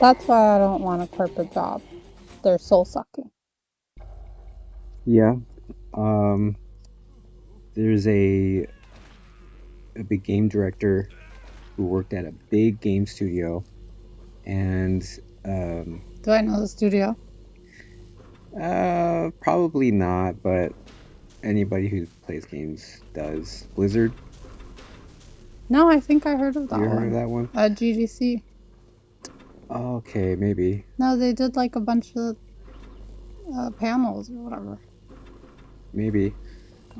That's why I don't want a corporate job. They're soul sucking. Yeah. Um, there's a big game director who worked at a big game studio, and um, Do I know the studio? probably not, but anybody who plays games does. Blizzard, No, I think I heard of you that heard of one. that one? At GDC. Okay, maybe, No, they did like a bunch of panels or whatever. maybe.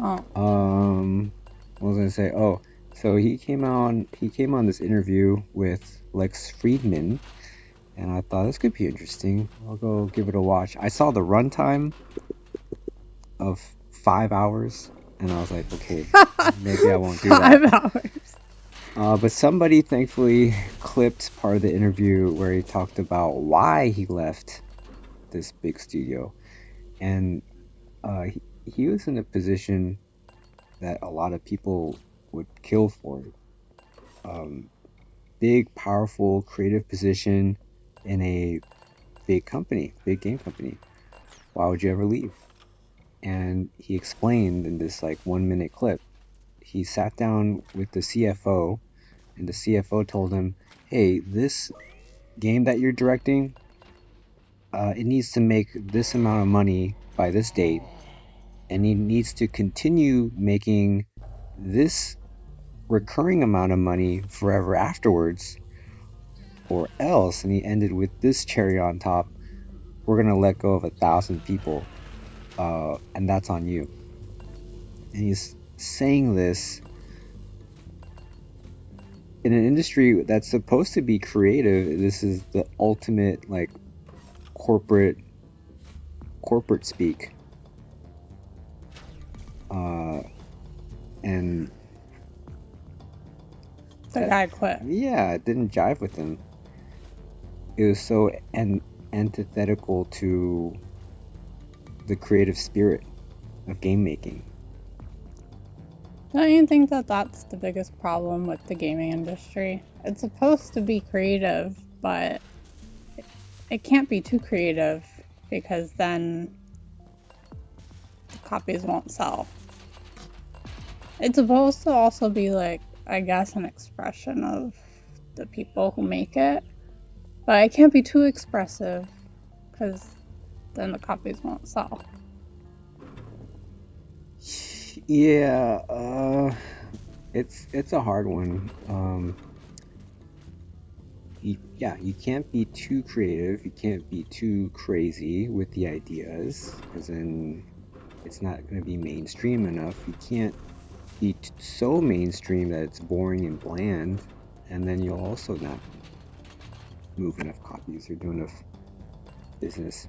Oh. What was I gonna say? Oh, so he came on this interview with Lex Friedman, and I thought this could be interesting. I'll go give it a watch. I saw the runtime of 5 hours, and I was like, okay, maybe I won't do that. 5 hours. But somebody thankfully clipped part of the interview where he talked about why he left this big studio, and he was in a position that a lot of people would kill for. Um, Big, powerful, creative position in a big company, big game company. Why would you ever leave? And he explained in this like 1 minute clip. He sat down with the CFO, and the CFO told him, "Hey, this game that you're directing, it needs to make this amount of money by this date, and he needs to continue making this recurring amount of money forever afterwards, or else." And he ended with this cherry on top: "We're gonna let go of 1,000 people, and that's on you." And he's saying this in an industry that's supposed to be creative. This is the ultimate like corporate corporate speak, uh, and The that guy quit. yeah, it didn't jive with him. It was so antithetical to the creative spirit of game making. Don't you think that that's the biggest problem with the gaming industry? It's supposed to be creative, but it can't be too creative because then the copies won't sell. It's supposed to also be like, I guess, an expression of the people who make it, but it can't be too expressive because then the copies won't sell. Yeah, it's a hard one. Yeah, you can't be too creative. You can't be too crazy with the ideas, because then it's not going to be mainstream enough. You can't be so mainstream that it's boring and bland, and then you'll also not move enough copies or do enough business.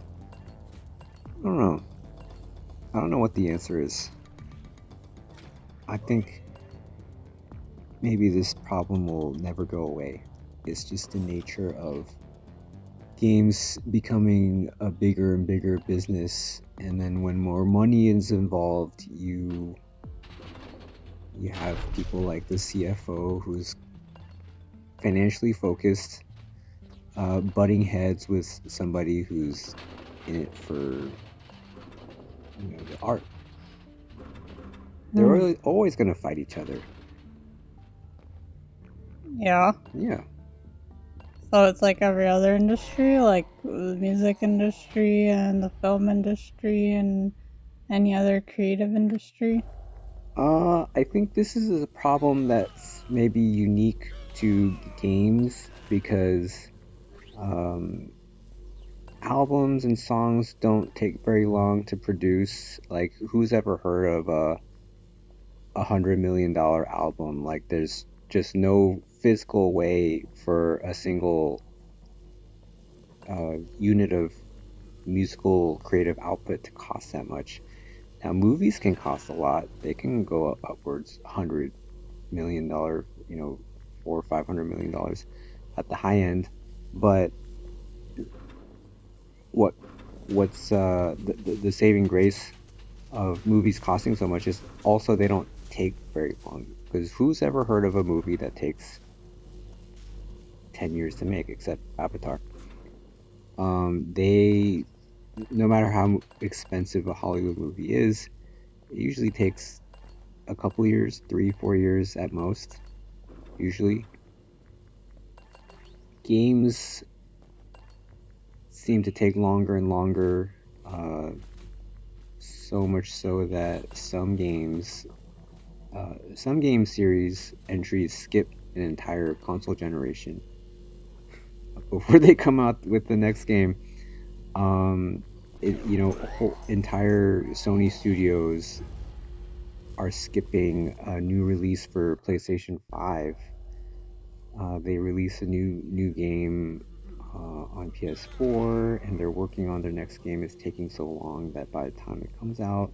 I don't know. I don't know what the answer is. I think maybe this problem will never go away. It's just the nature of games becoming a bigger and bigger business, and then when more money is involved, you have people like the CFO who's financially focused, butting heads with somebody who's in it for the art. Hmm. They're always going to fight each other. Yeah. Yeah. So it's like every other industry, like the music industry and the film industry and any other creative industry. I think this is a problem that's maybe unique to games, because um, albums and songs don't take very long to produce. Like, who's ever heard of $100 million album? Like, there's just no physical way for a single unit of musical creative output to cost that much. Now, movies can cost a lot. They can go up upwards $100 million, $400 or $500 million at the high end. But what what's the saving grace of movies costing so much is also they don't take very long. Because who's ever heard of a movie that takes 10 years to make except Avatar? They, no matter how expensive a Hollywood movie is, it usually takes a couple years, 3, 4 years at most. Usually, games seem to take longer and longer. So much so that some game series entries skip an entire console generation before they come out with the next game. Um, whole entire Sony studios are skipping a new release for PlayStation 5. They release a new game on PS4, and they're working on their next game. It's taking so long that by the time it comes out,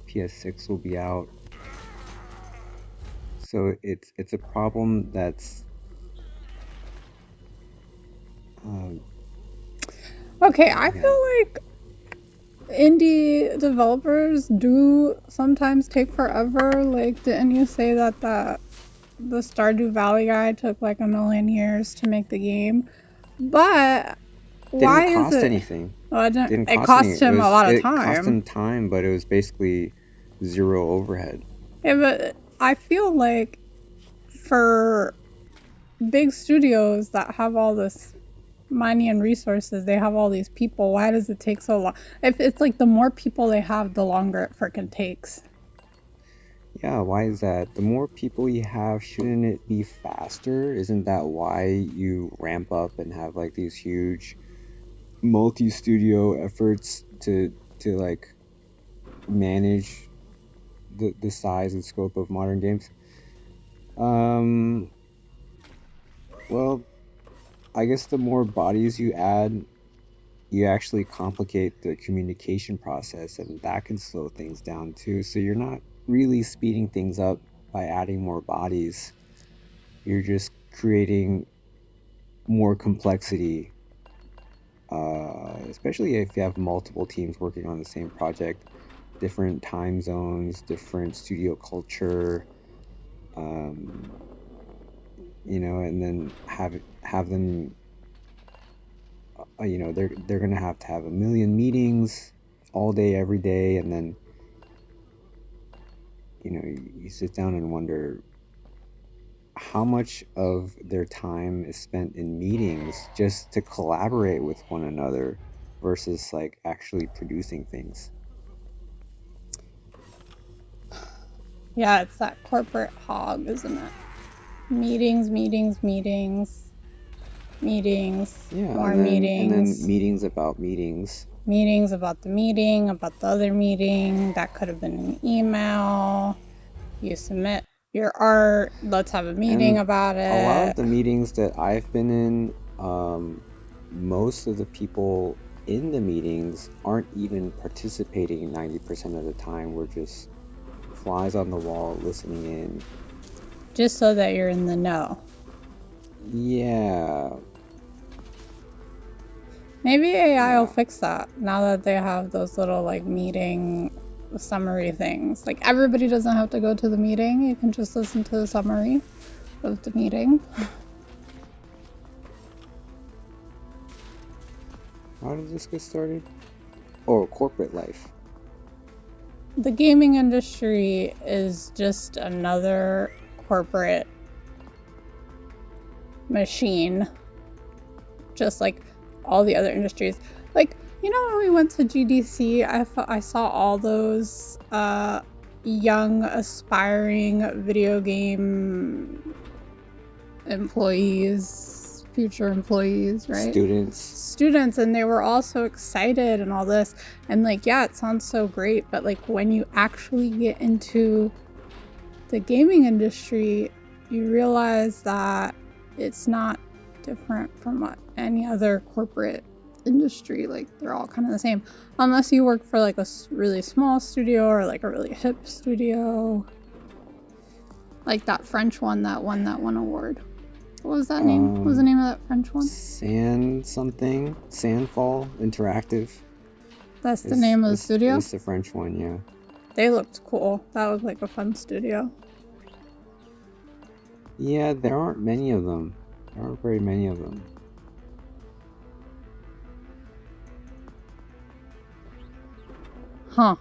PS6 will be out. So it's a problem that's um, Okay, I yeah. feel like indie developers do sometimes take forever. Like, didn't you say that the Stardew Valley guy took like a million years to make the game? But Didn't why is cost it? anything. Well, Didn't it cost any. cost him a lot of It cost time. him time, but it was basically zero overhead. Yeah, but I feel like for big studios that have all this money and resources, they have all these people. Why does it take so long? If it's like the more people they have, the longer it freaking takes. Yeah, why is that? The more people you have, shouldn't it be faster? Isn't that why you ramp up and have like these huge multi-studio efforts to like manage the size and scope of modern games? Um, well, I guess the more bodies you add, you actually complicate the communication process, and that can slow things down too. So you're not really speeding things up by adding more bodies. You're just creating more complexity, especially if you have multiple teams working on the same project, different time zones, different studio culture, um, and then have them, they're gonna have to have a million meetings all day, every day, and then you sit down and wonder how much of their time is spent in meetings just to collaborate with one another versus like actually producing things. Yeah, it's that corporate hog, isn't it? Meetings, meetings, meetings, meetings, Yeah, more and then meetings, meetings about meetings. meetings about the meeting, about the other meeting. That could have been an email. You submit your art. Let's have a meeting And about a lot of it. the meetings that I've been in, most of the people in the meetings aren't even participating 90% of the time. We're just flies on the wall listening in. Just so that you're in the know. Yeah, Maybe AI will yeah. fix that now that they have those little like meeting summary things. Like everybody doesn't have to go to the meeting. You can just listen to the summary of the meeting. How did this get started? Oh, corporate life. The gaming industry is just another corporate machine, just like all the other industries. Like, when we went to GDC, I saw all those young, aspiring video game employees, future employees, right? Students. Students, and they were all so excited and all this. And like, yeah, it sounds so great, but like when you actually get into the gaming industry, you realize that it's not different from what any other corporate industry. Like they're all kind of the same, unless you work for like a really small studio or like a really hip studio, like that French one that won that one award. What was that name? What was the name of that French one? Sandfall Interactive. That's the name of the studio? It's the French one, yeah. They looked cool. That was like a fun studio. Yeah, there aren't many of them. There aren't very many of them. Huh.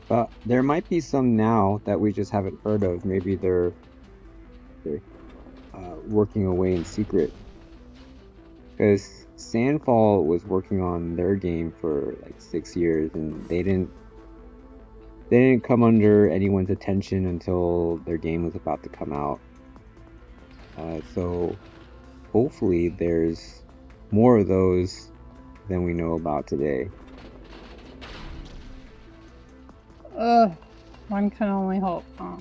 But there might be some now that we just haven't heard of. Maybe they're working away in secret. Because Sandfall was working on their game for like 6 years, and they didn't come under anyone's attention until their game was about to come out. So hopefully there's more of those than we know about today. Ugh. One can only hope, huh?